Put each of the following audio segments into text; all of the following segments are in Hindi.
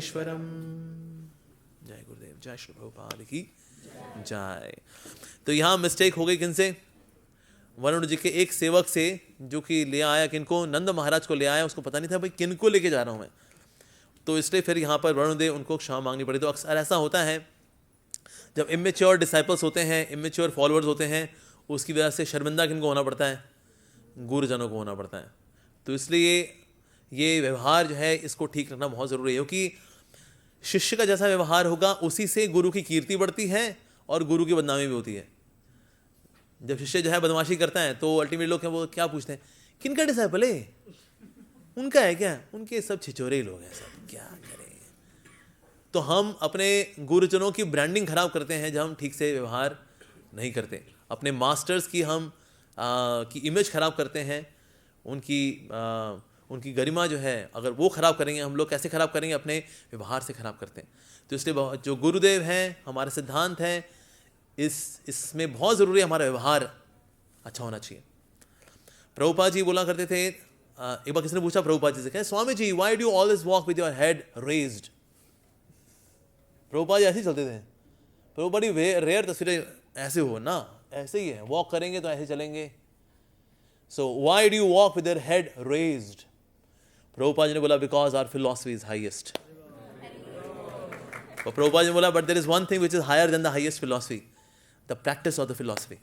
रामेश्वरम। जय गुरुदेव, जय श्री प्रभुपाद की जय। तो यहाँ मिस्टेक हो गई किनसे? वरुण जी के एक सेवक से, जो कि ले आया किनको, नंद महाराज को ले आया। उसको पता नहीं था भाई किनको लेके जा रहा हूँ मैं, तो इसलिए फिर यहाँ पर वरुण देव उनको क्षमा मांगनी पड़ी। तो अक्सर ऐसा होता है जब इमेच्योर डिसाइपल्स होते हैं, इमेच्योर फॉलोअर्स होते हैं, उसकी वजह से शर्मिंदा किनको होना पड़ता है? गुरुजनों को होना पड़ता है। तो इसलिए ये व्यवहार जो है इसको ठीक रखना बहुत ज़रूरी है, क्योंकि शिष्य का जैसा व्यवहार होगा उसी से गुरु की कीर्ति बढ़ती है और गुरु की बदनामी भी होती है। जब शिष्य जो है बदमाशी करता है तो अल्टीमेटली लोग वो क्या पूछते हैं, किनका डिसाइपल है? उनका है क्या? उनके सब छिचोरे लोग हैं, सब क्या करें। तो हम अपने गुरुजनों की ब्रांडिंग खराब करते हैं जब हम ठीक से व्यवहार नहीं करते। अपने मास्टर्स की हम की इमेज खराब करते हैं, उनकी गरिमा जो है अगर वो खराब करेंगे, हम लोग कैसे खराब करेंगे? अपने व्यवहार से खराब करते हैं। तो इसलिए जो गुरुदेव हैं, हमारे सिद्धांत हैं, इसमें बहुत ज़रूरी है हमारा व्यवहार अच्छा होना चाहिए। प्रभुपाद जी बोला करते थे, एक बार किसी ने पूछा प्रभुपाद जी से, कहे Swami ji why do you always walk with your head raised? Prabhupada ji ऐसे ही चलते थे। प्रभुपाद जी रेयर तस्वीरें ऐसे हो ना, ऐसे ही है, वॉक करेंगे तो ऐसे चलेंगे। So why do you walk with your head raised? Prabhupada ji ने बोला because our philosophy is highest. और प्रभुपाद जी ने बोला but there is one thing which is higher than the highest philosophy, the practice of the philosophy.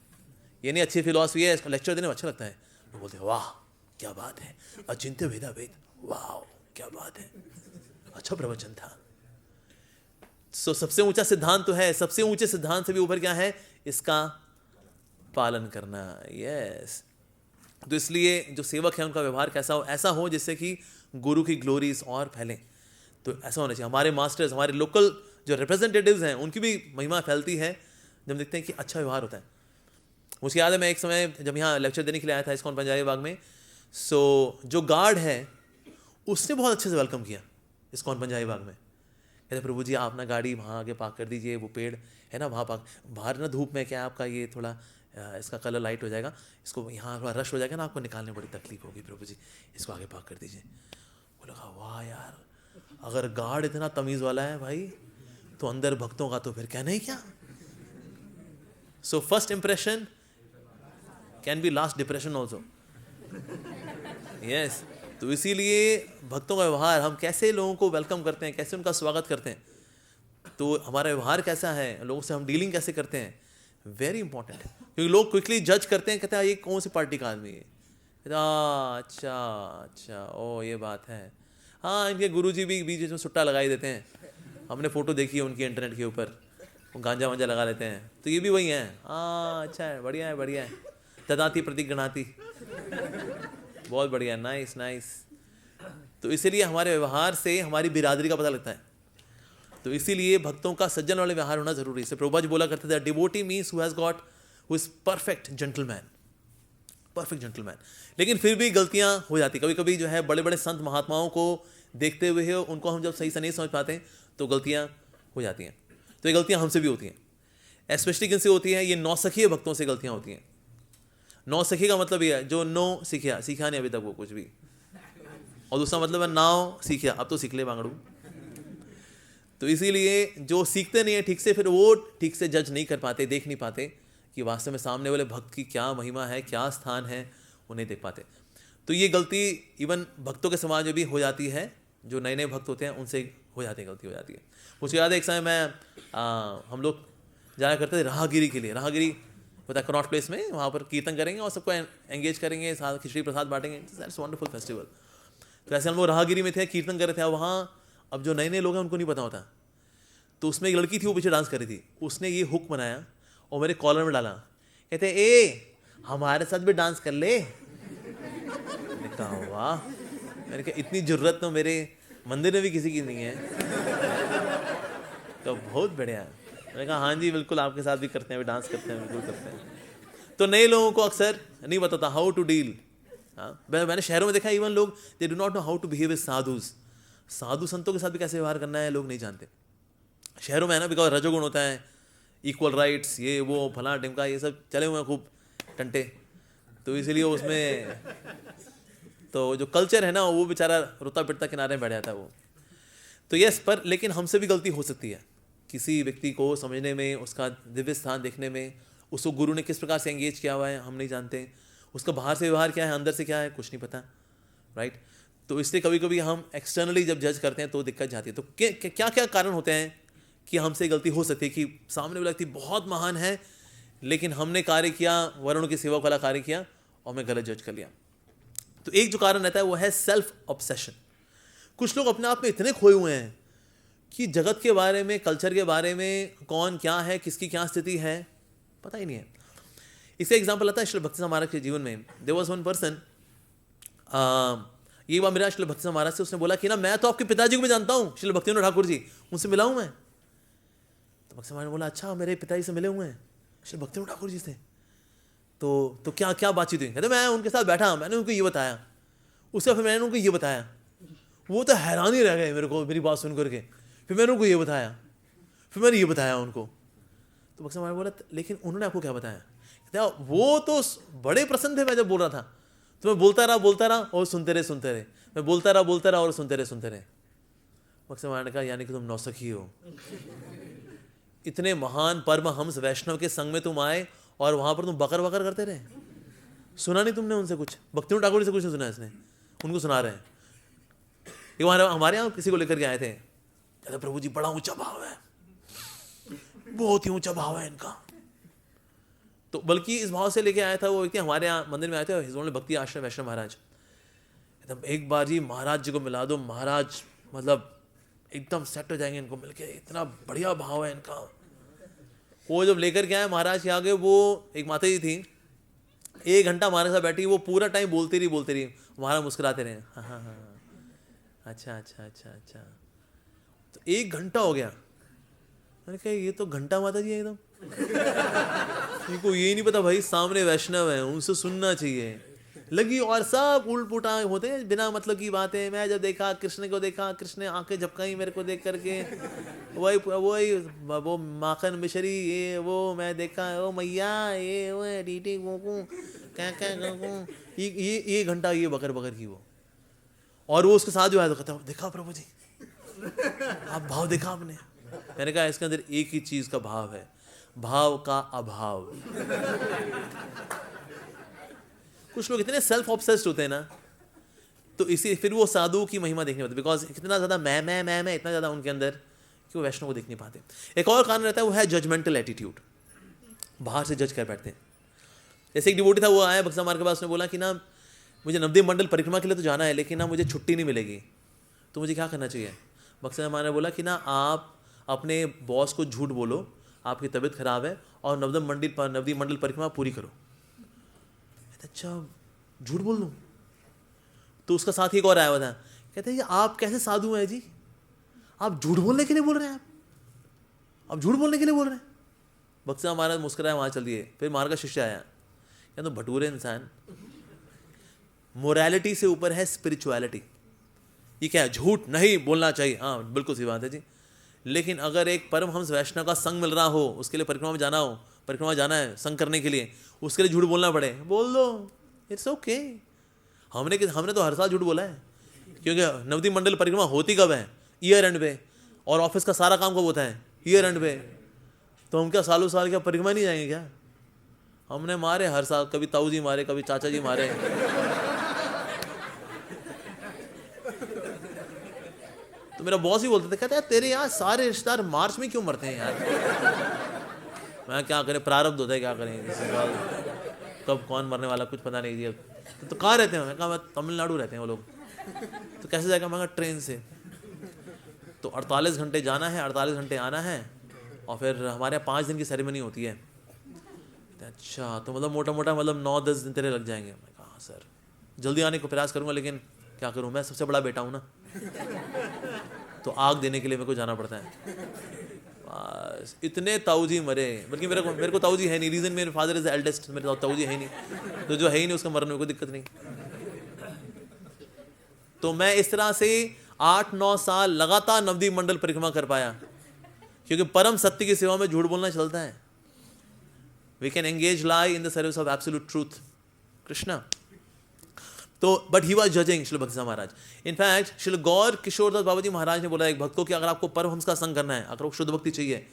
ये नहीं अच्छी फिलॉसफी है, इसका लेक्चर देने में अच्छा लगता है, वो बोलते हैं वाह क्या बात है, अचिंत्य भेदा भेद, वाह क्या बात है, अच्छा प्रवचन था। सो सबसे ऊंचा सिद्धांत तो है, सबसे ऊंचे सिद्धांत से भी ऊपर क्या है? इसका पालन करना। यस। तो इसलिए जो सेवक है उनका व्यवहार कैसा हो? ऐसा हो जिससे कि गुरु की ग्लोरीज और फैलें। तो ऐसा होना चाहिए। हमारे मास्टर्स, हमारे लोकल जो रिप्रेजेंटेटिव्स हैं, उनकी भी महिमा फैलती है जब देखते हैं कि अच्छा व्यवहार होता है। मुझे याद है मैं एक समय जब यहाँ लेक्चर देने के लिए आया था इस्कॉन पंजाबी बाग में, सो जो गार्ड है उसने बहुत अच्छे से वेलकम किया इस्कॉन पंजाबी बाग में। कहते प्रभु जी आप ना गाड़ी वहाँ आगे पार्क कर दीजिए, वो पेड़ है ना वहाँ पार्क, बाहर ना धूप में क्या आपका ये थोड़ा इसका कलर लाइट हो जाएगा, इसको यहाँ थोड़ा रश हो जाएगा ना, आपको निकालने में बड़ी तकलीफ होगी, प्रभु जी इसको आगे पार्क कर दीजिए। वो लगा वाह यार, अगर गार्ड इतना तमीज़ वाला है भाई तो अंदर भक्तों का तो फिर कहना ही क्या। So first impression can be last depression also. Yes. तो इसीलिए भक्तों का व्यवहार, हम कैसे लोगों को वेलकम करते हैं, कैसे उनका स्वागत करते हैं, तो हमारा व्यवहार कैसा है, लोगों से हम डीलिंग कैसे करते हैं, वेरी इंपॉर्टेंट है। क्योंकि लोग क्विकली जज करते हैं, कहते हैं ये कौन सी पार्टी का आदमी है, अच्छा अच्छा ओ ये बात है। हाँ इनके गुरुजी भी बीच में सुट्टा लगा ही देते हैं, हमने फ़ोटो देखी है उनकी इंटरनेट के ऊपर, वो गांजा वांजा लगा लेते हैं, तो ये भी वही हैं। हाँ अच्छा है, बढ़िया है, बढ़िया है, ददाती प्रतिगणाती, बहुत बढ़िया, नाइस नाइस। तो इसीलिए हमारे व्यवहार से हमारी बिरादरी का पता लगता है। तो इसीलिए भक्तों का सज्जन वाले व्यवहार होना जरूरी है। से प्रभुपाद जी बोला करते थे devotee means who has got, who is perfect gentleman, perfect gentleman. लेकिन फिर भी गलतियां हो जाती, कभी कभी जो है बड़े बड़े संत महात्माओं को देखते हुए उनको हम जब सही से नहीं समझ पाते तो गलतियां हो जाती हैं। तो ये गलतियां हमसे भी होती हैं। स्पेशली किनसे होती है? ये नौसखीय भक्तों से गलतियां होती हैं। नौसखी का मतलब ये है जो सीखा नहीं अभी तक वो कुछ भी, और दूसरा मतलब है नाव सीखा, अब तो सीख ले बांगड़ू। तो इसीलिए जो सीखते नहीं है ठीक से, फिर वो ठीक से जज नहीं कर पाते, देख नहीं पाते कि वास्तव में सामने वाले भक्त की क्या महिमा है, क्या स्थान है, वो नहीं देख पाते। तो ये गलती इवन भक्तों के समाज में भी हो जाती है, जो नए नए भक्त होते हैं उनसे हो जाती है, गलती हो जाती है। मुझे याद है एक समय मैं हम लोग जाया करते थे राहगिरी के लिए। राहगिरी होता है कनॉट प्लेस में, वहाँ पर कीर्तन करेंगे और सबको एंगेज करेंगे, साथ खिचड़ी प्रसाद बांटेंगे, दैट्स वंडरफुल फेस्टिवल। तो ऐसे हम लोग राहगिरी में थे, कीर्तन कर रहे थे। वहाँ अब जो नए नए लोग हैं उनको नहीं पता होता, तो उसमें एक लड़की थी वो पीछे डांस कर रही थी, उसने ये हुक बनाया और मेरे कॉलर में डाला, कहते ए हमारे साथ भी डांस कर ले। मैंने कहा वाह, मैंने कहा इतनी जरूरत तो मेरे मंदिर में भी किसी की नहीं है, तो बहुत बढ़िया। मैंने कहा हाँ जी बिल्कुल आपके साथ भी करते हैं, डांस करते हैं, बिल्कुल करते हैं। तो नए लोगों को अक्सर नहीं बताता हाउ टू डील। मैंने शहरों में देखा इवन लोग they do not know how to behave with sadhus. साधु संतों के साथ भी कैसे व्यवहार करना है लोग नहीं जानते। शहरों में है ना, बिकॉज रजोगुण होता है, इक्वल राइट्स, ये वो फला टिमका, ये सब चले हुए हैं खूब टंटे, तो इसीलिए उसमें तो जो कल्चर है ना वो बेचारा रोता पिटता किनारे में बैठ जाता है वो। तो यस, पर लेकिन हमसे भी गलती हो सकती है किसी व्यक्ति को समझने में, उसका दिव्य स्थान देखने में, उसको गुरु ने किस प्रकार से एंगेज किया हुआ है हम नहीं जानते, उसका बाहर से व्यवहार क्या है, अंदर से क्या है, कुछ नहीं पता, राइट। तो इसलिए कभी कभी हम एक्सटर्नली जब जज करते हैं तो दिक्कत जाती है। तो क्या क्या कारण होते हैं कि हमसे गलती हो सकती है कि सामने वाला व्यक्ति बहुत महान है लेकिन हमने कार्य किया, वरुण की सेवा वाला कार्य किया और मैं गलत जज कर लिया। तो एक जो कारण रहता है वो है सेल्फ ऑब्सेशन। कुछ लोग अपने आप में इतने खोए हुए हैं कि जगत के बारे में, कल्चर के बारे में, कौन क्या है, किसकी क्या स्थिति है, पता ही नहीं है। इसका एग्जाम्पल आता है श्री भक्ति महाराज के जीवन में। देयर वाज वन पर्सन, ये बात मेरा श्री भक्ति महाराज से, उसने बोला कि ना मैं तो आपके पिताजी को भी जानता हूँ, श्री भक्तिवेंद्र ठाकुर जी, उनसे मिला हूँ मैं। तो भक्ति महाराज ने बोला अच्छा मेरे पिताजी से मिले हुए हैं श्री भक्तिवेंद्र ठाकुर जी से, तो क्या क्या बातचीत हुई? कहते मैं उनके साथ बैठा, मैंने उनको ये बताया, उससे फिर मैंने उनको ये बताया, वो तो हैरान ही रह गए मेरे को, मेरी बात सुन करके। फिर मैंने उनको ये बताया, फिर मैंने ये बताया उनको। तो भक्ति महाराज बोला लेकिन उन्होंने आपको क्या बताया? कहते वो तो बड़े प्रसन्न थे मैं जब बोल रहा था, तो मैं बोलता रहा और सुनते रहे, मैं बोलता रहा और सुनते रहे। भक्ति महाराज ने कहा यानी कि तुम नौसखी हो। इतने महान परमहंस वैष्णव के संग में तुम आए और वहां पर तुम बकर बकर करते रहे, सुना नहीं तुमने उनसे कुछ? भक्तिवेंद्र ठाकुर से कुछ नहीं सुना इसने, उनको सुना रहे हैं। हमारे यहाँ किसी को लेकर के आए थे, कहते प्रभु जी बड़ा ऊंचा भाव है, बहुत ही ऊंचा भाव है इनका। तो बल्कि इस भाव से लेके आया था वो व्यक्ति, हमारे यहाँ मंदिर में आए थे हिजोल भक्ति आश्रम वैष्णव महाराज। एकदम एक बार जी महाराज जी को मिला दो, महाराज मतलब एकदम सेट हो जाएंगे इनको मिलके, इतना बढ़िया भाव है इनका। वो जब लेकर के आए महाराज के आगे, वो एक माता जी थी, 1 घंटा हमारे साथ बैठी, वो पूरा टाइम बोलती रही, महाराज मुस्कुराते रहे, हाँ, अच्छा। तो 1 घंटा हो गया। मैंने कहा ये तो घंटा माता जी है एकदम, इनको ये नहीं पता भाई सामने वैष्णव है, उनसे सुनना चाहिए लगी, और सब उल्ट पुटा होते हैं बिना मतलब की बातें। मैं जब देखा कृष्ण को देखा, कृष्ण आंखें झपकाई मेरे को देख करके, वही वो माखन मिश्री ये वो मैं देखा, ओ मैया ये वो टीटी गोकू क्या ये घंटा ये बकर की वो। और वो उसके साथ जो है तो कहता देखा प्रभु जी आप भाव देखा आपने? मैंने कहा इसके अंदर एक ही चीज का भाव है, भाव का अभाव। कुछ लोग इतने सेल्फ ऑब्सेस्ड होते हैं ना, तो इसी फिर वो साधु की महिमा देखने पाते, बिकॉज इतना ज्यादा मैं इतना ज्यादा उनके अंदर कि वो वैष्णव को देख नहीं पाते। एक और कारण रहता है वो है जजमेंटल एटीट्यूड, बाहर से जज कर बैठते हैं। जैसे एक डिवोटी था, वो आया भक्ति महाराज के पास, उसने बोला कि ना मुझे नवद्वीप मंडल परिक्रमा के लिए तो जाना है लेकिन ना मुझे छुट्टी नहीं मिलेगी, तो मुझे क्या करना चाहिए? भक्ति महाराज ने बोला कि ना आप अपने बॉस को झूठ बोलो आपकी तबीयत खराब है और नवद्वीप मंडल परिक्रमा पूरी करो। अच्छा झूठ बोल दूं? तो उसका साथी एक और आया हुआ था, कहते हैं आप कैसे साधु हैं जी, आप झूठ बोलने के लिए बोल रहे हैं, आप झूठ बोलने के लिए बोल रहे हैं। भक्ति महाराज मुस्कुराए, वहां चल दिए। फिर मार्ग का शिष्य आया, क्या तो भटूरे इंसान, मोरालिटी से ऊपर है स्पिरिचुअलिटी। ये क्या है? झूठ नहीं बोलना चाहिए, हाँ बिल्कुल सही बात है जी, लेकिन अगर एक परमहंस वैष्णव का संग मिल रहा हो, उसके लिए परिक्रमा जाना है संग करने के लिए, उसके लिए झूठ बोलना पड़े, बोल दो, इट्स ओके। हमने तो हर साल झूठ बोला है, क्योंकि नवद्वीप मंडल परिक्रमा होती कब है? ईयर एंड पे, और ऑफिस का सारा काम कब होता है? ईयर एंड पे। तो हम क्या सालों साल क्या परिक्रमा नहीं जाएंगे क्या? हमने मारे हर साल, कभी ताऊ जी मारे, कभी चाचा जी मारे। तो मेरा बॉस ही बोलते थे, कहते हैं तेरे यार सारे रिश्तेदार मार्च में क्यों मरते हैं यार? मैं क्या करें, प्रारब्ध होता है, क्या करें, कब कौन मरने वाला कुछ पता नहीं जी। तो कहाँ रहते हैं? मैं कहा मैं तमिलनाडु रहते हैं वो लोग। तो कैसे जाएगा? मैं कहा ट्रेन से। तो 48 घंटे जाना है, 48 घंटे आना है, और फिर हमारे यहाँ 5 दिन की सेरेमनी होती है। अच्छा तो मतलब मोटा मोटा मतलब 9-10 दिन तेरे लग जाएंगे। मैं कहा सर जल्दी आने को प्रयास करूँगा, लेकिन क्या करूँ, मैं सबसे बड़ा बेटा हूँ ना, तो आग देने के लिए मेरे को जाना पड़ता है। बस इतने ताऊ जी मरे, बल्कि मेरे को ताऊ जी है नहीं, रीजन मेरे फादर इज द एल्डेस्ट, मेरे ताऊ जी है नहीं, तो जो है ही नहीं उसका मरने में कोई दिक्कत नहीं। तो मैं इस तरह से 8-9 साल लगातार नवद्वीप मंडल परिक्रमा कर पाया, क्योंकि परम सत्य की सेवा में झूठ बोलना चलता है। We can engage lie in the service of absolute truth, Krishna. तो but he was judging Shri Bhakti Maharaj. In fact Shri Gaur Kishordas बाबा जी महाराज ने बोला एक भक्त को कि अगर आपको परमहंस का संग करना है, अगर आपको शुद्ध भक्ति चाहिए,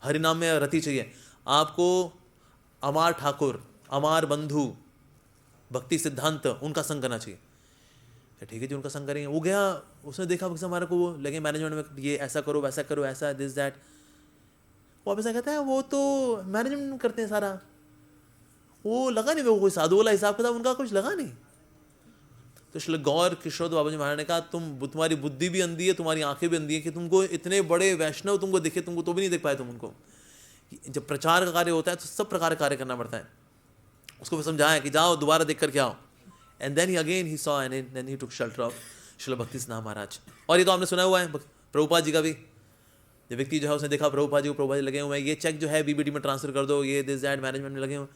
हरिनाम में रति चाहिए, आपको अमार ठाकुर, अमार बंधु, भक्ति सिद्धांत, उनका संग करना चाहिए. ठीक है जी, उनका संग करेंगे. वो गया, उसने देखा भक्ति हमारे को, वो लगे मैनेजमेंट में, ये ऐसा करो वैसा करो, ऐसा दिस दैट. वो ऐसा कहता है वो तो मैनेजमेंट करते हैं सारा. वो लगा नहीं, वो कोई साधु वाला हिसाब किताब उनका कुछ लगा नहीं. तो श्री गौर किशोर बाबा जी महाराज ने कहा तुम्हारी बुद्धि भी अंधी है, तुम्हारी आंखें भी अंधी है कि तुमको इतने बड़े वैष्णव तुमको दिखे, तुमको तो भी नहीं देख पाए तुम उनको. जब प्रचार का कार्य होता है तो सब प्रकार का कार्य करना पड़ता है. उसको भी समझाया कि जाओ दोबारा देख करके आओ. And then he again he saw and then he took shelter of Srila Bhakti Siddhanta महाराज. और ये तो आपने सुना हुआ है प्रभुपाद जी का भी. जो व्यक्ति जो है उसने देखा प्रभुपाद जी लगे हुए हैं, ये चेक जो है बीबीटी में ट्रांसफर कर दो, ये दिस दैट मैनेजमेंट में लगे हुए.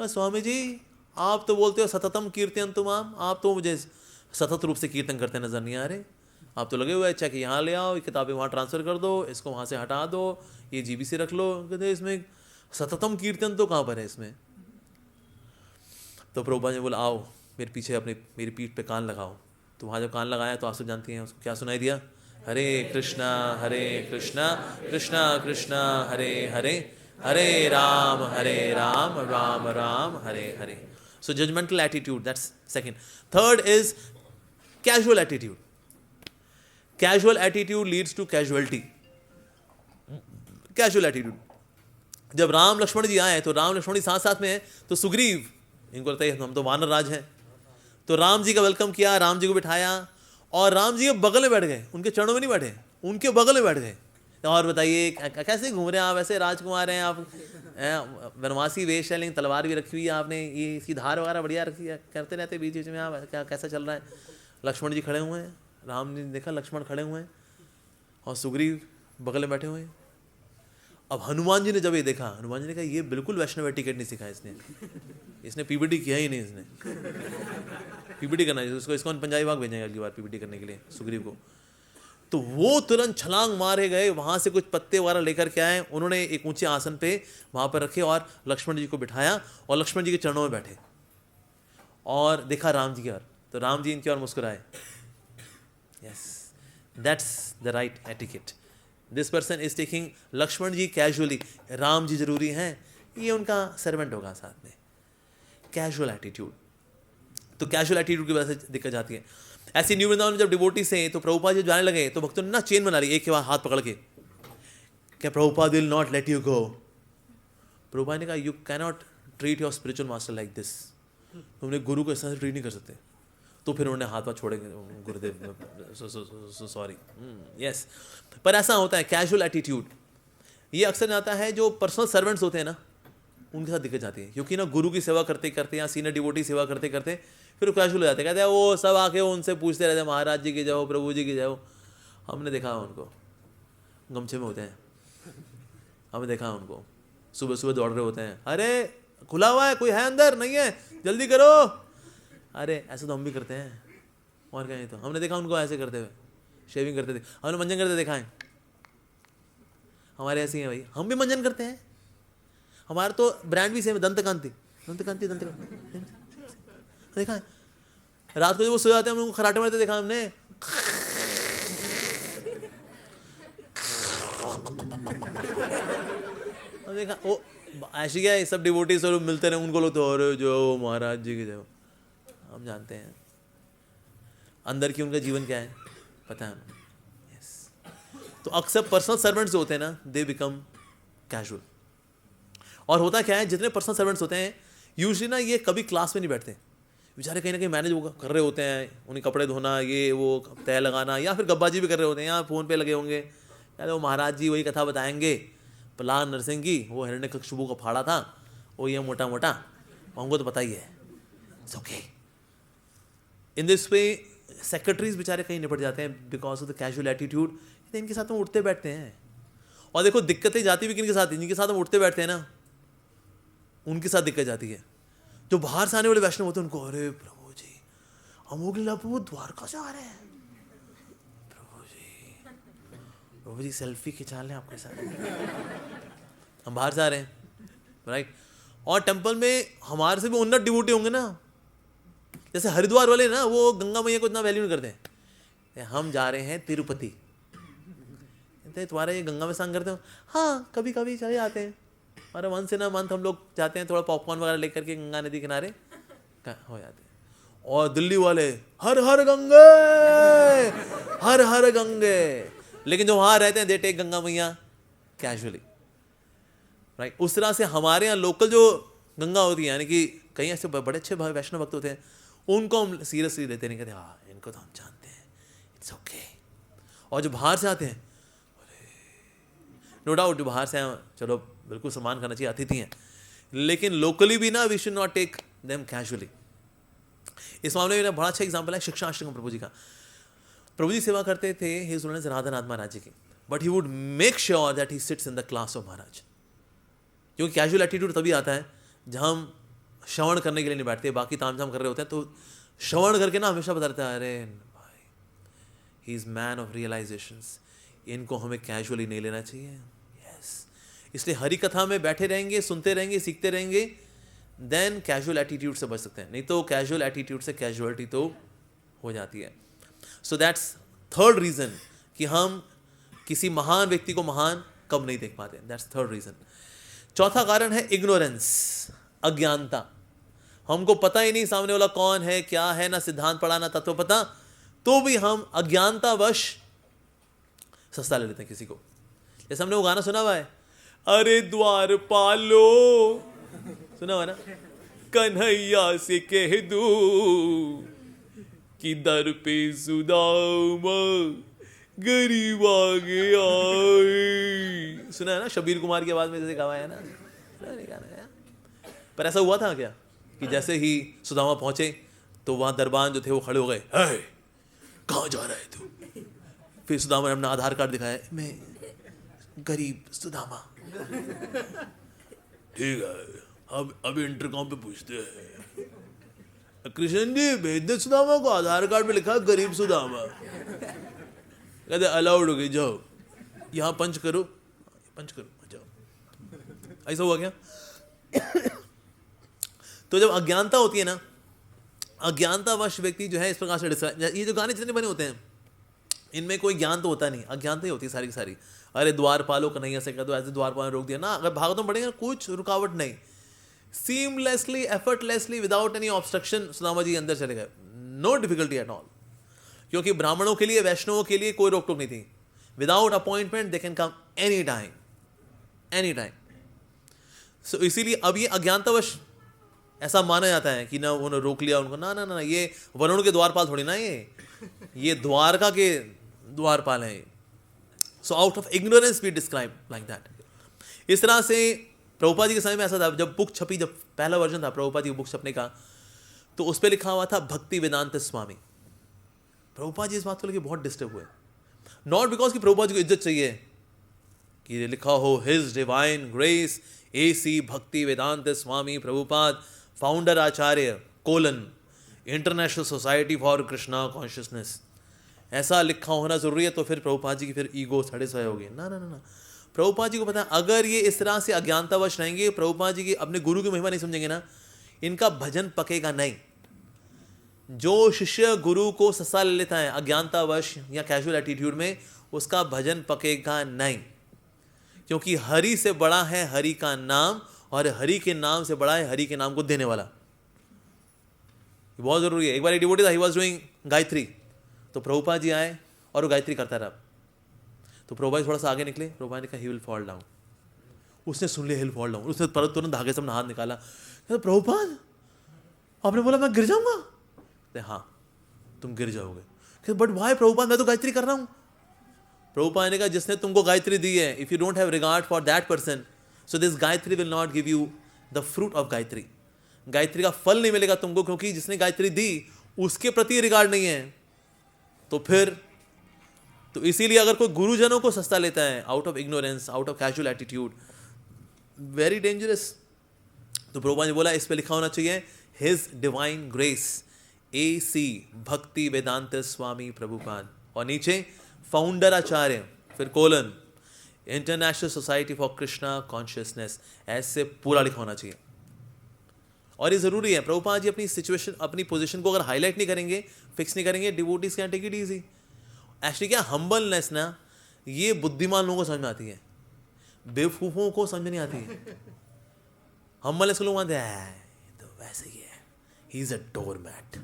स्वामी जी आप तो बोलते हो सततम कीर्तन तुमाम, आप तो मुझे सतत रूप से कीर्तन करते नजर नहीं आ रहे. आप तो लगे हुए हैं चेक यहाँ ले आओ, ये किताबें वहाँ ट्रांसफर कर दो, इसको वहाँ से हटा दो, ये जीबीसी रख लो. कहते इसमें सततम कीर्तन तो कहाँ पर है इसमें. तो प्रभुपाद ने बोला आओ मेरे पीछे अपने मेरी पीठ पे कान लगाओ. तो वहाँ जब कान लगाया तो आप सब जानती हैं उसको क्या सुनाई दिया, हरे कृष्णा कृष्णा कृष्णा हरे हरे, हरे Ram Ram Ram Hare Hare. So judgmental attitude, that's second. Third is casual attitude. Casual attitude leads to casualty. Casual attitude. जब राम लक्ष्मण जी आए तो राम लक्ष्मण जी साथ साथ में हैं, तो सुग्रीव, इनको लगता है हम तो वानर राज हैं, तो राम जी का वेलकम किया, राम जी को बिठाया और राम जी के बगल में बैठ गए. उनके चरणों में नहीं बैठे, उनके बगल में बैठ गए. और बताइए कैसे घूम रहे हैं आप, ऐसे राजकुमार हैं आप, वनवासी वेश है लेकिन तलवार भी रखी हुई है आपने, ये इसकी धार वगैरह बढ़िया रखी है, करते रहते बीच बीच में आप, क्या कैसा चल रहा है. लक्ष्मण जी खड़े हुए हैं, राम जी ने देखा लक्ष्मण खड़े हुए हैं और सुग्रीव बगल में बैठे हुए हैं. अब हनुमान जी ने जब ये देखा, हनुमान जी ने कहा ये बिल्कुल वैष्णव टिकट नहीं सीखा इसने पीपीटी किया ही नहीं. इसने पीपीटी करना चाहिए उसको, इसको पंजाबी बाग भेजेंगे अगली बार पीपीटी करने के लिए सुग्रीव को. तो वो तुरंत छलांग मारे गए, वहां से कुछ पत्ते वगैरह लेकर के आए, उन्होंने एक ऊंचे आसन पे वहां पर रखे और लक्ष्मण जी को बिठाया और लक्ष्मण जी के चरणों में बैठे और देखा राम जी की ओर, तो राम जी इनकी ओर मुस्कुराए. Yes, that's the right etiquette. This person is taking Lakshman ji casually, Ram ji जरूरी हैं, ये उनका सर्वेंट होगा साथ में. Casual attitude. तो कैजुअल एटीट्यूड की वजह से दिक्कत जाती है. ऐसे न्यू वृंदावन में जब डिवोटी से तो प्रभुपाद जी जाने लगे तो भक्तों ने ना चेन बना ली एक के बाद हाथ पकड़ के, क्या Prabhupada will not let you go. Prabhupada ने कहा you cannot treat your spiritual master like this, तुमने गुरु को इस तरह से ट्रीट नहीं कर सकते. तो फिर उन्होंने हाथ पाथ छोड़ेंगे, गुरुदेव सॉरी. यस, पर ऐसा होता है कैजुअल एटीट्यूड. ये अक्सर आता है जो पर्सनल सर्वेंट्स होते हैं ना, उनके साथ दिक्कत जाती है, क्योंकि ना गुरु की सेवा करते करते या सीनियर डिवोटी सेवा करते करते फिर कैजुअल हो जाते हैं. कहते हैं वो सब आके उनसे पूछते रहते हैं महाराज जी की जाओ, प्रभु जी की जाओ. हमने देखा उनको गमछे में होते हैं, हमने देखा उनको सुबह सुबह दौड़ रहे होते हैं, अरे खुला हुआ है कोई है अंदर, नहीं है जल्दी करो. अरे ऐसा तो हम भी करते हैं और क्या. तो हमने देखा उनको ऐसे करते हुए, शेविंग करते थे, हमने मंजन करते देखा है. हमारे ऐसे हैं भाई, हम भी मंजन करते हैं. हमारा तो ब्रांड भी सेम, दंतकांति दंतकांति दंतकांति देखा है. रात को जब वो सो जाते हैं हम उनको खराटे मारते देखा हमने. देखा वो ऐसी क्या है, सब डिवोटी सब मिलते रहे, उनको लोग तो और जो महाराज जी की जो, हम जानते हैं अंदर की उनका जीवन क्या है पता है. यस, तो अक्सर पर्सनल सर्वेंट्स होते हैं ना, दे बिकम कैजुअल. और होता क्या है, जितने पर्सनल सर्वेंट्स होते हैं यूजुअली ना ये कभी क्लास में नहीं बैठते, बेचारे कहीं ना कहीं मैनेज कर रहे होते हैं, उन्हें कपड़े धोना, ये वो तय लगाना, या फिर गब्बाजी भी कर रहे होते हैं, या फ़ोन पे लगे होंगे. यार वो महाराज जी वही कथा बताएंगे, प्रहलाद नरसिंह की, वो हिरण्यकशिपु को फाड़ा था, वो ये मोटा मोटा, हमको तो पता ही है. It's okay. In this way secretaries बेचारे कहीं निपट जाते हैं because of the casual attitude. इनके साथ हम उठते बैठते हैं, और देखो दिक्कतें जाती भी किनके साथ, जिनके साथ हम उठते बैठते हैं ना उनके साथ दिक्कत जाती है. जो बाहर से आने वाले वैष्णव होते हैं उनको, अरे प्रभु जी हम प्रभु द्वारका से आ रहे हैं, प्रभु जी सेल्फी खिंचा लें आपके साथ, हम बाहर से आ रहे हैं, राइट. और टेंपल में हमारे से भी उन्नत डिवोटी होंगे ना, जैसे हरिद्वार वाले ना वो गंगा मैया को इतना वैल्यू नहीं करते हैं। हम जा रहे हैं तिरुपति, तुम्हारे ये गंगा में स्नान करते हो? हाँ कभी कभी चले जाते हैं, और वंस इन अ मंथ हम लोग जाते हैं, थोड़ा पॉपकॉर्न वगैरह लेकर के गंगा नदी किनारे हो जाते हैं। और दिल्ली वाले हर हर गंगे, हर हर गंगे, लेकिन जो वहाँ रहते हैं दे टेक गंगा मैया कैजुअली, राइट। उस तरह से हमारे यहाँ लोकल जो गंगा होती है, यानी कि कई ऐसे बड़े अच्छे वैष्णव भक्त होते हैं, उनको हम सीरियसली लेते नहीं, कहते हाँ इनको तो हम जानते हैं, इट्स ओके। और जो बाहर से आते हैं, नो डाउट जो बाहर से आए चलो बिल्कुल सम्मान करना चाहिए, अतिथि हैं, लेकिन लोकली भी ना we should not take them casually. इस मामले में बड़ा अच्छा एग्जाम्पल है शिक्षाश्रम प्रभु जी का। प्रभु जी सेवा करते थे हिज स्टूडेंट्स राधानाथ महाराज जी की, but he would make sure that he sits in the class of Maharaj. क्योंकि कैजुअल एटीट्यूड तभी आता है जब हम श्रवण करने के लिए नहीं बैठते, बाकी तामझाम कर रहे होते हैं, तो श्रवण करके ना हमेशा बताता है अरे भाई he is man of realisations, इनको हमें कैजुअली नहीं लेना चाहिए। यस, इसलिए हरि कथा में बैठे रहेंगे, सुनते रहेंगे, सीखते रहेंगे, देन कैजुअल एटीट्यूड से बच सकते हैं, नहीं तो कैजुअल एटीट्यूड से कैजुअलिटी तो हो जाती है। सो दैट्स थर्ड रीजन कि हम किसी महान व्यक्ति को महान कब नहीं देख पाते, दैट्स थर्ड रीजन। चौथा कारण है इग्नोरेंस, अज्ञानता। हमको पता ही नहीं सामने वाला कौन है क्या है, ना सिद्धांत पढ़ा ना तत्व पता, तो भी हम अज्ञानतावश सस्ता ले लेते हैं किसी को। जैसे हमने वो गाना सुना हुआ है, अरे द्वार पालो, सुना हुआ ना, कन्हैया से कह दो कि दर पे सुदामा गरीब आ गया। सुना है ना, शबीर कुमार की आवाज में जैसे गाया है ना, गाना है। पर ऐसा हुआ था क्या कि जैसे ही सुदामा पहुंचे तो वहां दरबान जो थे वो खड़े हो गए, कहाँ जा रहा है तू? फिर सुदामा ने अपना आधार कार्ड दिखाया, मैं गरीब सुदामा। ठीक है, अब इंटरकॉम पे पूछते हैं, कृष्ण जी भेज दे सुदामा को, आधार कार्ड पे लिखा गरीब सुदामा। कहते अलाउड हो गई, जाओ यहाँ पंच करो, पंच करो, जाओ। ऐसा हुआ क्या? तो जब अज्ञानता होती है ना, अज्ञानतावश व्यक्ति जो है इस प्रकार से डिस्क्राइब, ये जो गाने जितने बने होते हैं इनमें कोई ज्ञान तो होता नहीं, अज्ञानता ही होती है सारी की सारी। अरे द्वारपालो कन्हैया से कह दो, ऐसे द्वारपाल ने रोक दिया ना, अगर भागवतम पढ़ेंगे कुछ रुकावट नहीं, seamlessly effortlessly without any obstruction Sudama ji अंदर चले गए, नो डिफिकल्टी एट ऑल। क्योंकि ब्राह्मणों के लिए, वैष्णवों के लिए कोई रोक टोक नहीं थी, without appointment they can come any time, any time. So इसीलिए अब ये अज्ञानतावश ऐसा माना जाता है कि ना उन्होंने रोक लिया उनको, ना ना ना, ये वरुण के द्वारपाल थोड़ी ना, ये द्वारका के द्वारपाल हैं। So out of ignorance we describe like that. इस तरह से प्रभुपाद जी के समय में ऐसा था, जब बुक छपी, जब पहला वर्जन था प्रभुपाद जी की बुक छपने का, तो उस पर लिखा हुआ था भक्ति वेदांत स्वामी। प्रभुपाद जी इस बात को लेकर बहुत डिस्टर्ब हुए, नॉट बिकॉज कि प्रभुपाद जी को इज्जत चाहिए कि लिखा हो his divine grace AC Bhaktivedanta Swami Prabhupada, founder acharya colon international society for Krishna consciousness, ऐसा लिखा होना जरूरी है तो फिर प्रभुपाद जी की फिर ईगो सेटिस्फाई होगी। ना ना ना ना, प्रभुपाद जी को पता है अगर ये इस तरह से अज्ञानतावश रहेंगे, प्रभुपाद जी की अपने गुरु की महिमा नहीं समझेंगे ना, इनका भजन पकेगा नहीं। जो शिष्य गुरु को सस्ता ले लेता है अज्ञानतावश या कैजुअल एटीट्यूड में, उसका भजन पकेगा नहीं, क्योंकि हरि से बड़ा है हरि का नाम, और हरि के नाम से बड़ा है हरि के नाम को देने वाला। बहुत जरूरी है। एक बार एक डिवोटी था, ही वाज डूइंग गायत्री, तो प्रभुपाद जी आए और वो गायत्री करता रहा, तो प्रभुपाद जी थोड़ा सा आगे निकले, प्रभुपाद ने कहा ही विल फॉल डाउन। उसने सुन लिया ही विल फॉल डाउन, उसने तुरंत धागे से अपना हाथ निकाला, तो प्रभुपाद आपने बोला मैं गिर जाऊंगा? हाँ तुम गिर जाओगे। बट वाई प्रभुपाद, मैं तो गायत्री कर रहा हूं। प्रभुपाद ने कहा जिसने तुमको गायत्री दी है, if you don't have regard for that person, so this Gayatri will not give you the fruit of Gayatri. Gayatri का फल नहीं मिलेगा तुमको, क्योंकि जिसने गायत्री दी उसके प्रति रिगार्ड नहीं है। तो फिर तो इसीलिए अगर कोई गुरुजनों को सस्ता लेता है out of ignorance, out of casual attitude, very dangerous. तो प्रभुपाद ने बोला इस पे लिखा होना चाहिए his divine grace AC Bhaktivedanta Swami Prabhupada, और नीचे फाउंडर आचार्य, फिर colon international society for Krishna consciousness, ऐसे पूरा लिखा होना चाहिए। और ये ज़रूरी है। प्रभुपाद जी अपनी सिचुएशन, अपनी पोजीशन को अगर हाईलाइट नहीं करेंगे, फिक्स नहीं करेंगे, devotees can take it easy. Actually क्या हम्बलनेस ना, ये बुद्धिमान लोगों को समझ में आती है, बेवकूफ़ों को समझ में नहीं आती है। हम्बलनेस को लोग मानते हैं तो वैसे ही है, he is a doormat.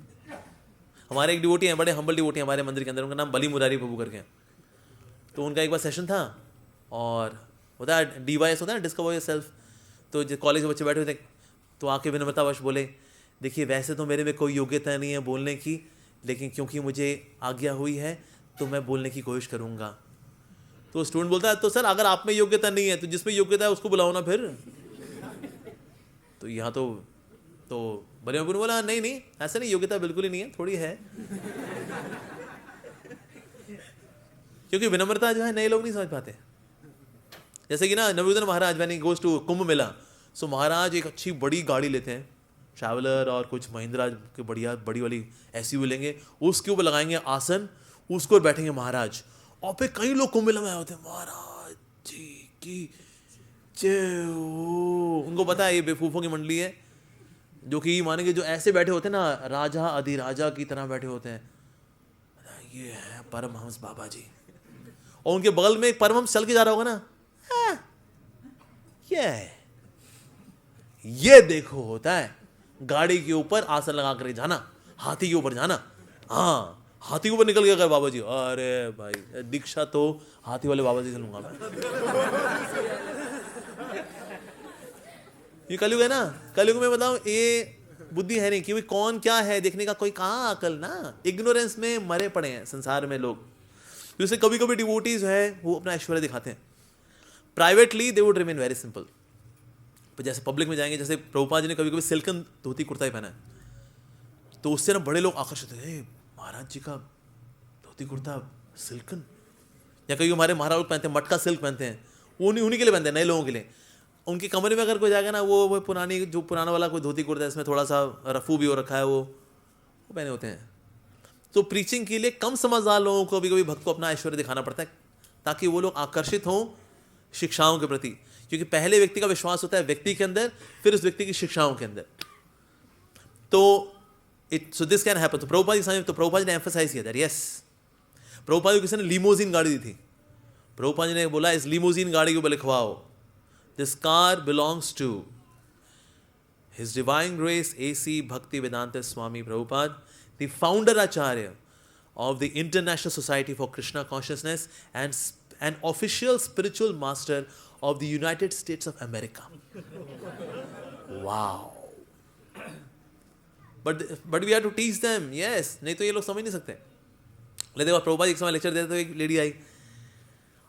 हमारे एक डिवोटी हैं, बड़े हम्बल डिवोटी हैं हमारे मंदिर के अंदर, उनका नाम बली मुरारी प्रभु करके हैं। तो उनका एक बार सेशन था और होता है DYS होता है ना, डिस्कवर योरसेल्फ। तो जो कॉलेज के बच्चे बैठे हुए थे, तो आके विनम्रतावश बोले, देखिए वैसे तो मेरे में कोई योग्यता नहीं है बोलने की, लेकिन क्योंकि मुझे आज्ञा हुई है तो मैं बोलने की कोशिश करूँगा। तो स्टूडेंट बोलता है, तो सर अगर आप में योग्यता नहीं है तो जिसमें योग्यता है उसको बुलाओ ना फिर। तो यहाँ तो बड़े बाबू ने बोला, नहीं नहीं ऐसा नहीं, योग्यता बिल्कुल ही नहीं है, थोड़ी है। क्योंकि विनम्रता जो है नए लोग नहीं समझ पाते। जैसे कि ना नवोदय महाराज when he goes to Kumbh Mela, सो महाराज एक अच्छी बड़ी गाड़ी लेते हैं, ट्रैवलर और कुछ महिंद्रा के बढ़िया बड़ी वाली SUV लेंगे, उसके ऊपर लगाएंगे आसन, उसको बैठेंगे महाराज। और फिर कई लोग कुंभ मेला में आए होते हैं, महाराज जी की जय हो। उनको पता है ये बेवकूफ़ों की मंडली है, जो कि मानेंगे जो ऐसे बैठे होते हैं ना, राजा अधिराजा की तरह बैठे होते हैं, ये है परमहंस बाबा जी। और उनके बगल में एक परमहंस चल के जा रहा होगा ना, ये देखो होता है गाड़ी के ऊपर आसन लगा कर जाना, हाथी के ऊपर जाना। हाँ, हाथी के ऊपर निकल गया बाबा जी, अरे भाई दीक्षा तो हाथी वाले बाबा जी से लूंगा मैं। ये कलयुग है ना, कलयुग में बताओ ये बुद्धि है नहीं कि कौन क्या है देखने का कोई कहाँ अकल ना, इग्नोरेंस में मरे पड़े हैं संसार में लोग। जैसे कभी कभी डिवोटीज है वो अपना ऐश्वर्य दिखाते हैं, privately they would remain very simple, पर जैसे पब्लिक में जाएंगे, जैसे प्रभुपाद जी ने कभी कभी सिल्कन धोती कुर्ता ही पहना है, तो उससे ना बड़े लोग आकर्षित हैं, महाराज जी का धोती कुर्ता सिल्कन। या कभी हमारे महाराज लोग पहनते हैं मटका सिल्क पहनते हैं, वो उन्हीं के लिए पहनते हैं, नए लोगों के लिए। उनके कमरे में अगर कोई जाएगा ना, वो पुरानी जो पुराना वाला कोई धोती कुर्ता है, इसमें थोड़ा सा रफू भी हो रखा है, वो पहने होते हैं। तो प्रीचिंग के लिए कम समझदार लोगों को कभी कभी भक्त को अपना ऐश्वर्य दिखाना पड़ता है, ताकि वो लोग आकर्षित हों शिक्षाओं के प्रति। क्योंकि पहले व्यक्ति का विश्वास होता है व्यक्ति के अंदर, फिर उस व्यक्ति की शिक्षाओं के अंदर। तो सो दिस कैन हैपन। तो प्रभुपाद जी ने एम्फसाइज किया दैट यस, प्रभुपाद जी किसी ने लीमोजीन गाड़ी दी थी, प्रभुपाद जी ने बोला इस लीमोजीन गाड़ी के ऊपर लिखवाओ, this car belongs to his divine grace AC Bhaktivedanta Swami Prabhupada, the founder Acharya of the International Society for Krishna Consciousness and an official spiritual master of the United States of America. Wow. But we have to teach them, yes, नहीं तो ये लोग समझ नहीं सकते। लेकिन प्रभुपाद जी एक समय लेक्चर देते तो एक लेडी आई,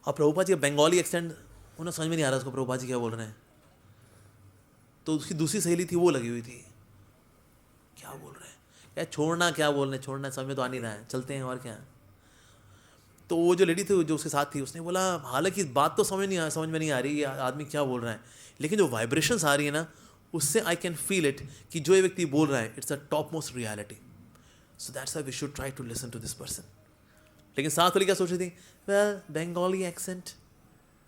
और प्रभुपाद जी का बंगाली एक्सेंट उन्हें समझ में नहीं आ रहा उसको प्रभुपाद जी क्या बोल रहे हैं। तो उसकी दूसरी सहेली थी, वो लगी हुई थी, क्या बोल रहे हैं, क्या छोड़ना, क्या बोल रहे हैं, छोड़ना समझ में तो आ नहीं रहा है, चलते हैं और क्या। तो वो जो लेडी थी जो उसके साथ थी, उसने बोला हालांकि बात तो समझ में नहीं आ रही ये आदमी क्या बोल रहा है, लेकिन जो वाइब्रेशंस आ रही है ना, उससे आई कैन फील इट कि जो ये व्यक्ति बोल रहा है it's a topmost reality, so that's why we should try to listen to this person. लेकिन साथ वाली क्या सोच रही थी, वेल बंगाली एक्सेंट,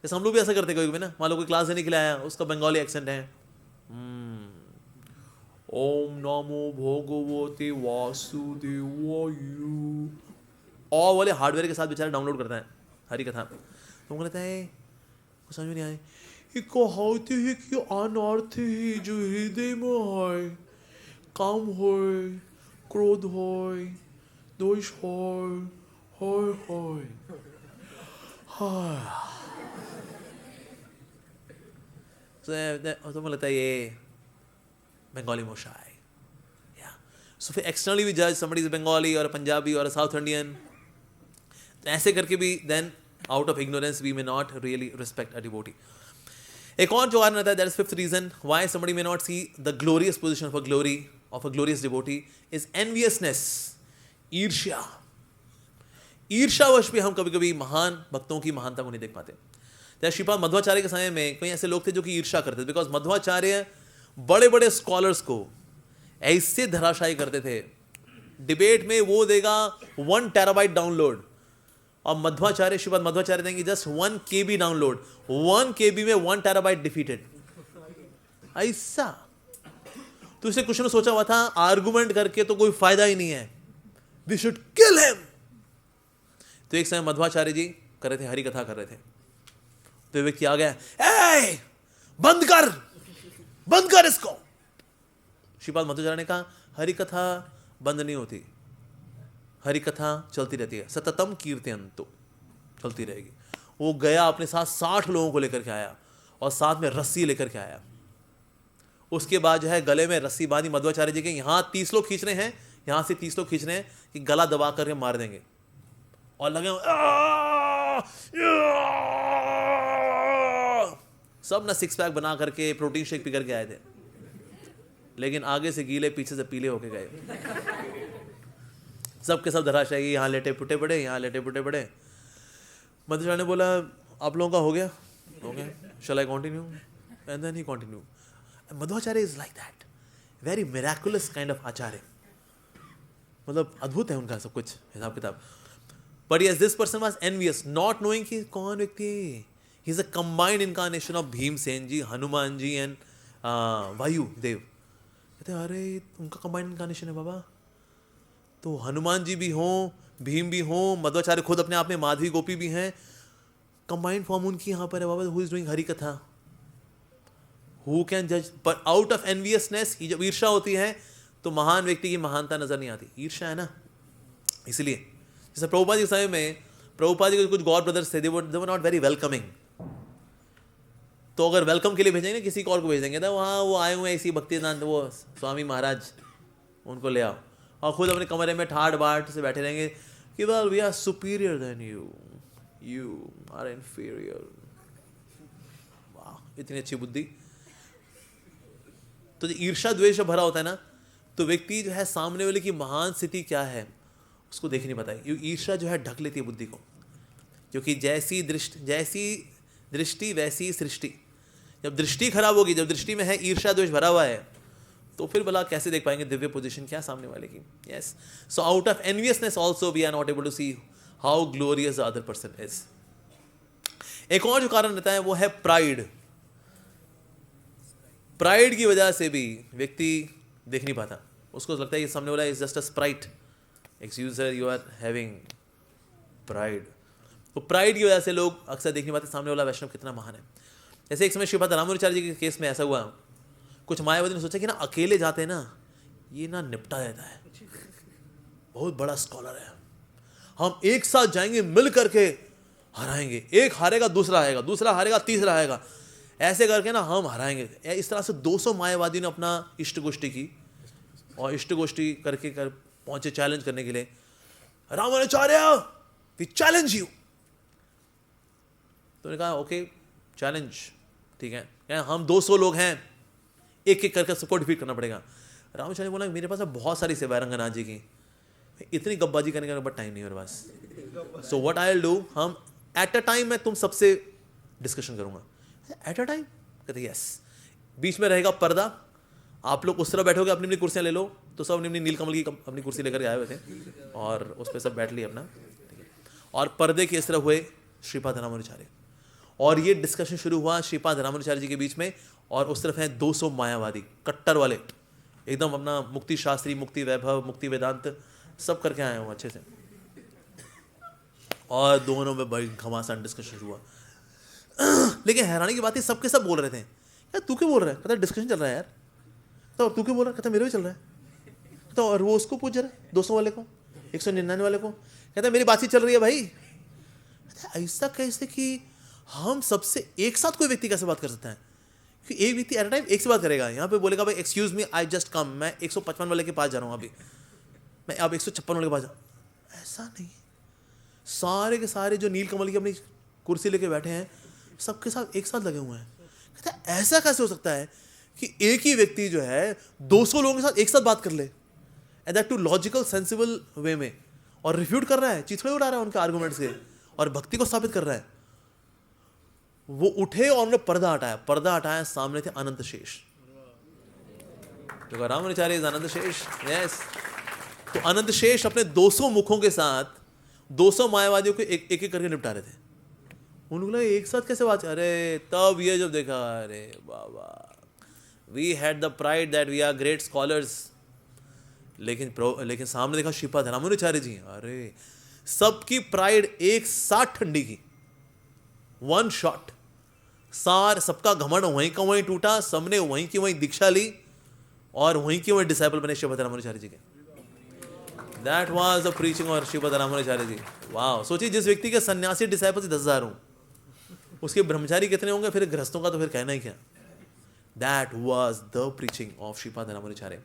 जैसे हम लोग भी ऐसा करते कभी ना, मान लो कोई क्लास देने के लिए आया, उसका बंगाली एक्सेंट है, ओम नमो भगवते वासुदेवाय, और वाले हार्डवेयर के साथ बेचारा डाउनलोड करता है हरी कथा। तो उनको लगता है कुछ समझ में नहीं आए, ये कहते हैं कि अनर्थ ही जो हृदय में है, काम है, क्रोध है, दोष है, तो मुझे लगता है ये बंगाली मोशा है। सो फिर एक्सटर्नली भी जज समबडी इज बंगाली और पंजाबी और साउथ इंडियन, ऐसे करके भी then out of ignorance we may not really respect a devotee. एक और जो कारण रहता है, that is fifth reason why somebody may not see the glorious position of a glorious devotee is enviousness, ईर्ष्या। ईर्ष्यावश भी हम कभी कभी महान भक्तों की महानता को नहीं देख पाते। जैसे श्रीपाद मध्वाचार्य के समय में कई ऐसे लोग थे जो कि ईर्ष्या करते थे, बिकॉज मध्वाचार्य बड़े बड़े स्कॉलर्स को ऐसे धराशायी करते थे, डिबेट में वो देगा 1 टेराबाइट डाउनलोड, और मध्वाचार्य श्रीपाद मध्वाचार्य देंगे जस्ट 1 KB डाउनलोड, 1 KB में 1 टेराबाइट डिफीटेड, ऐसा। तो इसे कुछ ने सोचा हुआ था आर्गुमेंट करके तो कोई फायदा ही नहीं है, वी शुड किल हिम। तो एक समय मध्वाचार्य जी कर रहे थे, हरि कथा कर रहे थे, तो एक व्यक्ति आ गया, ए बंद कर इसको। श्रीपाद मध्वाचार्य ने कहा हरि कथा बंद नहीं होती, हरि कथा चलती रहती है, सततम कीर्तयन्तु, चलती रहेगी। वो गया अपने साथ 60 लोगों को लेकर के आया और साथ में रस्सी लेकर के आया। उसके बाद जो है गले में रस्सी बांधी, मध्वाचार्य जी के यहाँ 30 लोग खींच रहे हैं, यहाँ से 30 लोग खींच रहे हैं कि गला दबा करके मार देंगे, और लगे सब ना सिक्स पैक बना करके प्रोटीन शेक पी करके आए थे, लेकिन आगे से गीले पीछे से पीले होके गए। सबके सब धराशायी, यहाँ लेटे पुटे पड़े, यहाँ लेटे पुटे पड़े। मध्वाचार्य ने बोला आप लोगों का हो गया, shall I continue? And then he continue. Madhvacharya is like that, very miraculous kind of acharya, मतलब अद्भुत है उनका सब कुछ हिसाब किताब। But yes, this person was envious, not knowing कि कौन व्यक्ति, he is a combined incarnation of Bhimsen ji, Hanuman ji and Vayu Dev. कहते अरे उनका कंबाइंड इनकारनेशन है बाबा, तो हनुमान जी भी हों, भीम भी हों, मध्वाचार्य खुद अपने आप में माधवी गोपी भी हैं, कंबाइंड फॉर्म उनकी यहाँ पर है बाबा। हु इज डूइंग हरि कथा, हु कैन जज? बट आउट ऑफ एनवियसनेस, जब ईर्षा होती है तो महान व्यक्ति की महानता नजर नहीं आती, ईर्षा है ना। इसलिए जैसे प्रभुपाद जी के समय में, प्रभुपाद जी के कुछ गॉड ब्रदर्स थे, दे वर नॉट वेरी वेलकमिंग। तो अगर वेलकम के लिए भेजेंगे ना, किसी और को भेज देंगे ना, वहाँ वो आए हुए हैं इसी भक्तिदान, वो स्वामी महाराज, उनको ले आओ, और खुद अपने कमरे में ठाट बाट से बैठे रहेंगे कि well we are superior than you, you are inferior. वाह, इतनी अच्छी बुद्धि। तो जो ईर्षा द्वेष भरा होता है ना, तो व्यक्ति जो है सामने वाले की महान स्थिति क्या है उसको देख नहीं पाता है। ईर्षा जो है ढक लेती है बुद्धि को, क्योंकि जैसी दृष्टि वैसी सृष्टि। जब दृष्टि खराब होगी, जब दृष्टि में है ईर्षा द्वेष भरा हुआ है, तो फिर भला कैसे देख पाएंगे दिव्य पोजीशन क्या सामने वाले की। Yes, so out of enviousness also we are not able to see how glorious the other person is. एक और जो कारण रहता है वो है प्राइड। प्राइड की वजह से भी व्यक्ति देख नहीं पाता, उसको लगता है ये सामने वाला is just a sprite, excuse sir you are having pride. तो प्राइड की वजह से लोग अक्सर देख नहीं पाते सामने वाला वैष्णव कितना महान है। जैसे एक समय श्रीपाद रामानुचार्य जी के केस में ऐसा हुआ, कुछ मायावादी ने सोचा कि ना अकेले जाते हैं ना, ये ना निपटा देता है, बहुत बड़ा स्कॉलर है, हम एक साथ जाएंगे मिल करके हराएंगे, एक हारेगा दूसरा आएगा, दूसरा हारेगा तीसरा आएगा, ऐसे करके ना हम हराएंगे। इस तरह से 200 मायावादी ने अपना इष्ट गोष्ठी की, और इष्ट गोष्ठी करके पहुंचे चैलेंज करने के लिए, रामानुचार्य वी चैलेंज यू। तो उन्होंने कहा ओके चैलेंज, ठीक है, हम 200 लोग हैं, एक एक करके सबको डिफीट करना पड़ेगा। रामानुचार्य बोला मेरे पास बहुत सारी सेवाएं रंगनाथ जी की, इतनी गब्बाजी करने का बट टाइम नहीं मेरे पास। So what I will do, हम एट अ टाइम मैं तुम सबसे डिस्कशन करूंगा। At a time? कहते यस, बीच में रहेगा पर्दा, आप लोग उस तरह बैठोगे, अपनी अपनी कुर्सियां ले लो। तो सब अपनी नीलकमल की अपनी कुर्सी लेकर आए हुए थे और उस पर सब बैठ लिए अपना, और पर्दे के इस तरह हुए श्रीपाद रामानुचार्य, और ये डिस्कशन शुरू हुआ श्रीपाद रामानुचार्य जी के बीच में, और उस तरफ हैं 200 मायावादी कट्टर वाले, एकदम अपना मुक्ति शास्त्री, मुक्ति वैभव, मुक्ति वेदांत सब करके आए हुए अच्छे से, और दोनों में बड़ी घमासान डिस्कशन हुआ। लेकिन हैरानी की बात है सबके सब बोल रहे थे, यार तू क्यों बोल रहा है? कहता डिस्कशन चल रहा है यार। तो तू क्यों बोल रहा है? कहता मेरे भी चल रहा है। तो और वो उसको पूछ रहा है 200 वाले को, 199 वाले को, कहता मेरी बातचीत चल रही है भाई। ऐसा कैसे कि हम सबसे एक साथ कोई व्यक्ति कैसे बात कर सकता है? कि एक व्यक्ति एट अ टाइम एक से बात करेगा, यहाँ पे बोलेगा भाई excuse me I just come, मैं 155 वाले के पास जा रहा हूँ, अभी मैं अब 156 वाले के पास जा। ऐसा नहीं, सारे के सारे जो नीलकमल की अपनी कुर्सी लेके बैठे हैं सबके साथ एक साथ लगे हुए हैं। कहता है ऐसा कैसे हो सकता है कि एक ही व्यक्ति जो है 200 लोगों के साथ एक साथ बात कर ले, and that too logical sensible way में, और रिफ्यूट कर रहा है, चिथड़े उड़ा रहा है उनके आर्गुमेंट से, और भक्ति को स्थापित कर रहा है। वो उठे और उन्होंने पर्दा हटाया, सामने थे अनंत शेष, जो रामानुचार्य इज अनंत शेष। यस, तो अनंत शेष अपने 200 मुखों के साथ 200 मायावादियों को एक एक करके निपटा रहे थे। उन्होंने एक साथ कैसे बात? अरे तब ये जब देखा, अरे बाबा we had the pride that we are great scholars, लेकिन सामने देखा श्रीपाद रामानुजाचार्य जी, अरे सबकी प्राइड एक साथ ठंडी की, वन शॉट, सबका घमंड वहीं का वहीं टूटा, सबने वहीं की वहीं दीक्षा ली और वहीं के वहीं डिसाइपल बने श्रीपाद रामानुजाचार्य जी के। That was the preaching of Shripad Ramanujacharya ji. वाह, सोचिए जिस व्यक्ति के सन्यासी डिसाइपल 10,000 हों, उसके ब्रह्मचारी कितने होंगे, फिर गृहस्थों का तो फिर कहना ही क्या। That was the preaching of Shripad Ramanujacharya.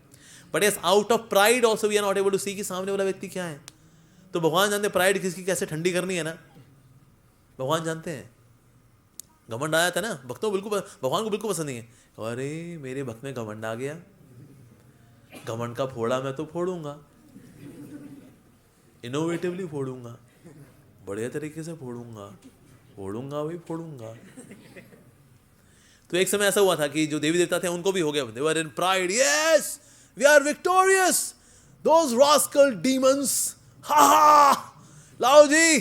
But yes, out of pride also we are not able to see कि सामने वाला व्यक्ति क्या है। तो भगवान जानते प्राइड किसकी कैसे ठंडी करनी है ना, भगवान जानते हैं। घमंड आया था ना, भक्तों बिल्कुल, भगवान को बिल्कुल पसंद नहीं है। अरे मेरे भक्त में घमंड आ गया, घमंड का फोड़ा मैं तो फोड़ूंगा, इनोवेटिवली फोड़ूंगा, बढ़िया तरीके से फोड़ूंगा वही फोड़ूंगा। तो एक समय ऐसा हुआ था कि जो देवी देवता थे उनको भी हो गया, they were in pride, yes we are victorious, those rascal demons, हा हा, लाओ जी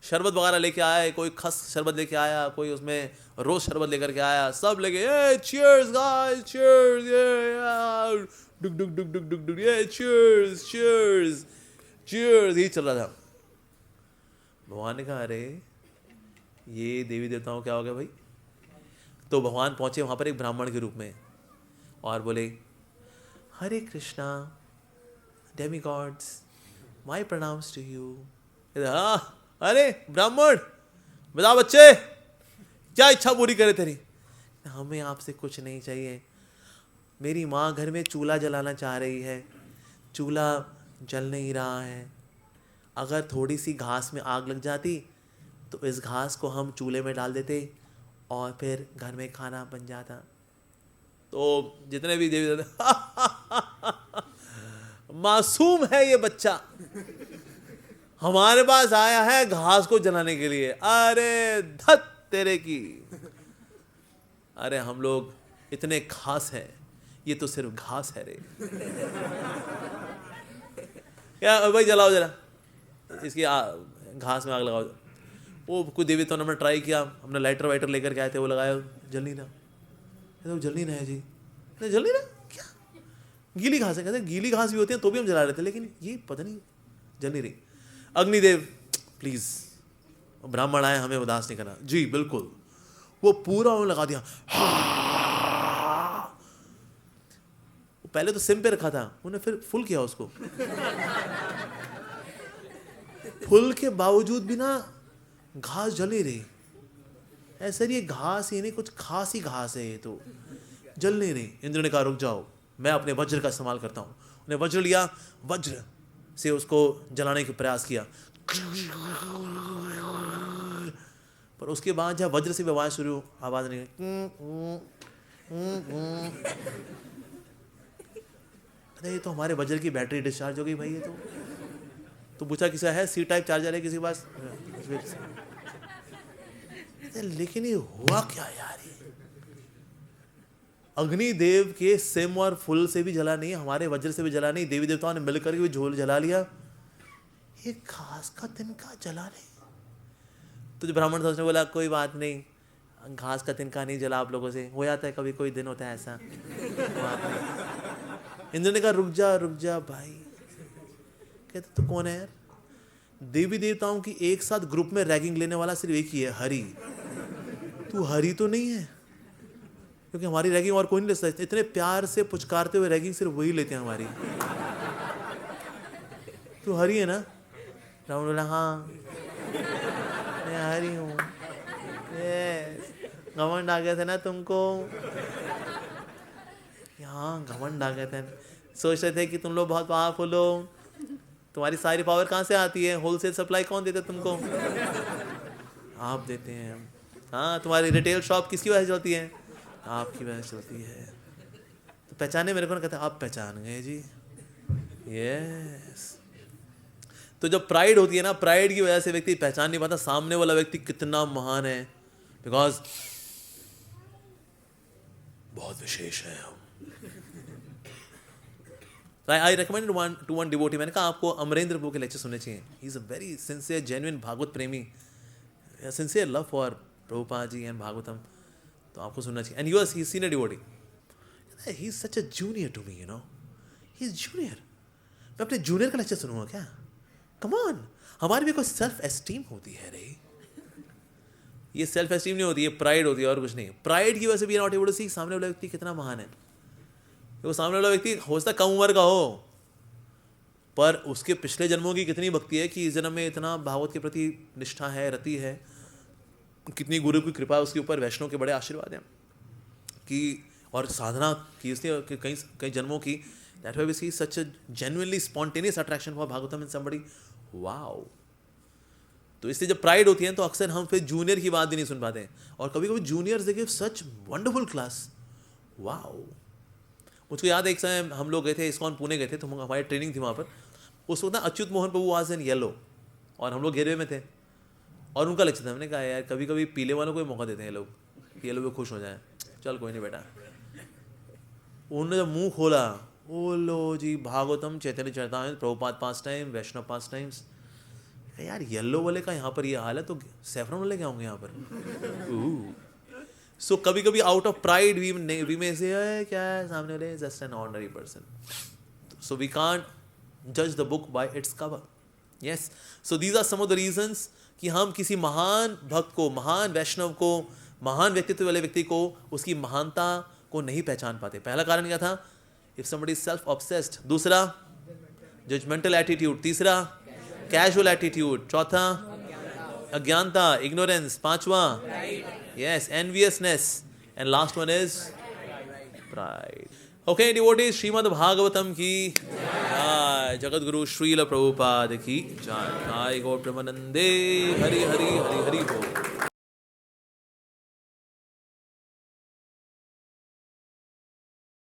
शरबत वगैरह लेके आया, कोई खस शरबत लेके आया, कोई उसमें रोज शरबत लेकर के आया, सब लेके cheers guys, cheers, yeah, डुक डुक डुक डुक डुक डुक, yeah, cheers cheers cheers, यही चल रहा था। भगवान ने कहा अरे ये देवी देवताओं क्या हो गया भाई। तो भगवान पहुंचे वहां पर एक ब्राह्मण के रूप में और बोले, Hare Krishna demigods, my प्रणाम्स टू यू। अरे ब्राह्मण बता बच्चे, क्या इच्छा पूरी करे तेरी। हमें आपसे कुछ नहीं चाहिए, मेरी माँ घर में चूल्हा जलाना चाह रही है, चूल्हा जल नहीं रहा है, अगर थोड़ी सी घास में आग लग जाती तो इस घास को हम चूल्हे में डाल देते और फिर घर में खाना बन जाता। तो जितने भी देवी देवता मासूम है ये बच्चा, हमारे पास आया है घास को जलाने के लिए, अरे धत तेरे की, अरे हम लोग इतने खास हैं, ये तो सिर्फ घास है रे। क्या भाई जलाओ जरा इसकी घास में आग लगाओ। वो कुछ देवी तो हमने ट्राई किया, हमने लाइटर वाइटर लेकर के आए थे, वो लगाया, जल नहीं रहा। तो जल नहीं रहा है जी, नहीं जल नहीं रहा, क्या गीली घास है। कहते गीली घास भी होती है तो भी हम जला रहे थे, लेकिन ये पता नहीं जल नहीं रही। अग्निदेव प्लीज, ब्राह्मण आए, हमें उदास नहीं करना। जी बिल्कुल, वो पूरा उन्होंने लगा दिया। पहले तो सिम पे रखा था, उन्होंने फिर फुल किया उसको। फुल के बावजूद भी ना घास जल नहीं रही। ऐसा ये घास ये नहीं, कुछ खास ही घास है, ये तो जल नहीं रही। इंद्र ने कहा रुक जाओ, मैं अपने वज्र का इस्तेमाल करता हूँ। उन्हें वज्र लिया, वज्र से उसको जलाने का प्रयास किया, पर उसके बाद जब वज्र से भी आवाज शुरू, आवाज नहीं, अरे ये तो हमारे वज्र की बैटरी डिस्चार्ज हो गई भाई। ये तो पूछा किसी है सी टाइप चार्जर है किसी के पास, लेकिन ये हुआ क्या यार। ये अग्निदेव के सिम और फुल से भी जला नहीं, हमारे वज्र से भी जला नहीं, देवी देवताओं ने मिलकर के भी झोल जला लिया, ये घास का तिनका जला नहीं। तो जो ब्राह्मण था उसने बोला कोई बात नहीं, घास का तिनका नहीं जला आप लोगों से, हो जाता है कभी कोई दिन होता है ऐसा। इंद्र ने कहा रुक जा भाई। कहते तो कौन है यार। देवी देवताओं की एक साथ ग्रुप में रैगिंग लेने वाला सिर्फ एक ही है, हरि। तू हरि तो नहीं है, क्योंकि हमारी रैगिंग और कोई नहीं ले सकता। इतने प्यार से पुचकारते हुए रैगिंग सिर्फ वही लेते हैं हमारी। तू हरि है ना। रावण बोला हाँ मैं हरि हूँ। घमंड आ गया था ना तुमको, यहाँ घमंड आ गए थे, सोच रहे थे कि तुम लोग बहुत पावरफुल हो, तुम्हारी सारी पावर कहाँ से आती है, होलसेल सप्लाई कौन देता तुमको, आप देते हैं। हाँ तुम्हारी रिटेल शॉप किसकी वजह से चलती है, आपकी वजह से चलती है। तो पहचाने मेरे को ना, कहते आप पहचान गए जी, यस। तो जब प्राइड होती है ना, प्राइड की वजह से व्यक्ति पहचान नहीं पाता सामने वाला व्यक्ति कितना महान है, बिकॉज बहुत विशेष है हम। I recommended to one devotee, मैंने कहा आपको अमरेंद्र प्रभु के लेक्चर सुनने चाहिए। He is a very sincere genuine Bhagavat प्रेमी, sincere love for Prabhupada ji and Bhagavatam, तो आपको सुनना चाहिए। And he senior devotee. He is such a junior to me, you know, he is junior. मैं अपने जूनियर का लेक्चर सुनूंगा क्या? कम ऑन, हमारी भी कोई सेल्फ एस्टीम होती है रे। ये सेल्फ एस्टीम नहीं होती, ये प्राइड होती है और कुछ नहीं। प्राइड की वजह से भी नॉट एबल टू सी सामने वाला व्यक्ति कितना महान है। वो सामने वाला व्यक्ति हो सकता कम उम्र का हो, पर उसके पिछले जन्मों की कितनी भक्ति है कि इस जन्म में इतना भागवत के प्रति निष्ठा है, रति है, कितनी गुरु की कृपा उसके ऊपर, वैष्णव के बड़े आशीर्वाद हैं कि, और साधना की उसने कई कई जन्मों की। That way we see such a genuinely spontaneous attraction for Bhagavatam in somebody. Wow. तो इसलिए जब प्राइड होती है तो अक्सर हम फिर जूनियर की बात भी नहीं सुन पाते हैं, और कभी कभी जूनियर्स देखिए सच वंडरफुल क्लास। वाओ। मुझको याद है एक समय हम लोग गए थे इस्कॉन पुणे गए थे, तो हमारी ट्रेनिंग थी वहाँ पर। उस वक्त ना अच्युत मोहन प्रभु वाज इन येलो, और हम लोग घेरे में थे, और उनका लेक्चर था। मैंने कहा यार कभी कभी पीले वालों को भी मौका देते हैं लोग, येलो पे खुश हो जाए। चल कोई नहीं बेटा। उन्होंने जब मुंह खोला, ओ लो जी, भागवतम, चैतन्य चरितामृत, प्रभुपाद पास टाइम, वैष्णव पास टाइम्स। यार येलो वाले का यहाँ पर ये हाल है, तो सैफरन वाले क्या होंगे यहाँ पर? सो कभी कभी out of pride we may say क्या है सामने वाले, just an ordinary person. So we can't जज the book by its cover. Yes, so these are some of the reasons कि हम किसी महान भक्त को, महान वैष्णव को, महान व्यक्तित्व वाले व्यक्ति को उसकी महानता को नहीं पहचान पाते। पहला कारण क्या था? If somebody is self obsessed. दूसरा, जजमेंटल एटीट्यूड। तीसरा, कैजुअल एटीट्यूड। चौथा, अज्ञानता, इग्नोरेंस। पांचवा, yes, enviousness, and last one is pride. Okay, devotees, Shrimad Bhagavatam की जय, जगत गुरु श्रील प्रभुपाद की जय, गौर प्रेमानंदे, हरि हरि हरि हरि बोल।